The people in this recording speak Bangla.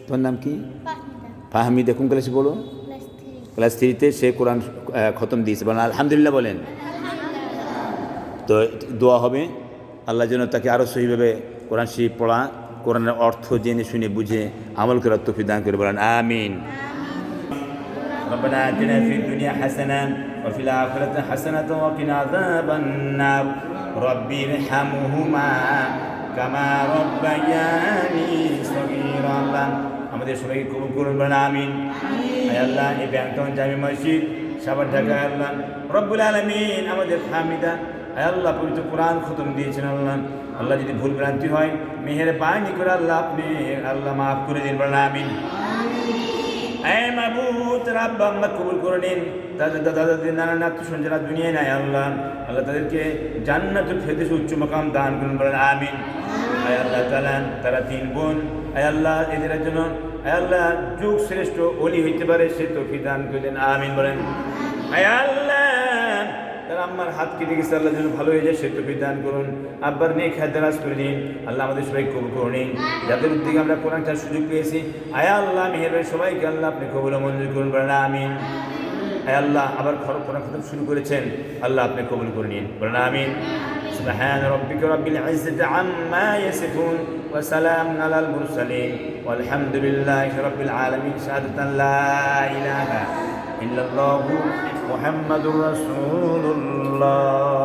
তোমার নাম কি? ফাহমিদা। কোন ক্লাসে পড়ো? ক্লাস 3-তে। সে কোরআন খতম দিয়েছে, বলেন আলহামদুলিল্লাহ বলেন। তো দোয়া হবে আল্লাহ যেন তাকে আরও সহিভাবে কোরআন শরীফ পড়া, কোরআনের অর্থ জেনে শুনে বুঝে আমল করার তৌফিক দান করে, বলেন আমিন। ربنا آتنا في الدنيا حسنة وفي الآخرة حسنة وقنا عذاب النار رب ارحمهما كما ربياني صغيرا আমাদের সবাইকে কবুল করুন, বলেন আমিন। আয় আল্লাহ, এই ব্যাংটন জামি মসজিদ সাভার ঢাকা আল্লাহ রব্বুল আলামিন আমাদের ফাহমিদা আয় আল্লাহ পবিত্র কোরআন খতম দিয়েছেন আল্লাহ। আল্লাহ যদি ভুল ভ্রান্তি হয় মেহেরবানি করে আল্লাহ আপনি আল্লাহ মাফ করে দিন, বলেন আমিন। আয় মাবুদ রাব্ব আল্লাহ কবুল করে নিন তাদের দাদাদের নানা নাতসন যারা দুনিয়ায় নাই আল্লাহ, আল্লাহ তাদেরকে জান্নাতুল ফেরদৌস উচ্চ মাকাম দান করুন, বলেন আমিন। আয় আল্লাহ তাআলা তারা 3 বোন আয় আল্লাহ এদের জন্য আয় আল্লাহ যুগ শ্রেষ্ঠ ওলি হইতে পারে সে তৌফিক দান করেন, আমিন বলেন। আয় আল্লাহ তারা আম্মার হাত কেটে গেছে আল্লাহ যেন ভালো হয়ে যায় সে তৌফিক দান করুন। আব্বার নেক হায়াত দারাজ করে দিন আল্লাহ, আমাদের সবাই কবুল করে নিন। যাদের উদ্যোগে আমরা কোরআন পড়ার সুযোগ পেয়েছি আয় আল্লাহ মেহেরবানি সবাইকে আল্লাহ আপনি কবুল ও মঞ্জুর করুন, বলেন আমিন। আয় আল্লাহ আবার কোরআন খতম শুরু করেছেন আল্লাহ আপনি কবুল করে নিন, বলেন আমিন। سبحان ربك رب العزة عما يصفون وسلام على المرسلين والحمد لله رب العالمين شهادة لا إله إلا الله محمد رسول الله.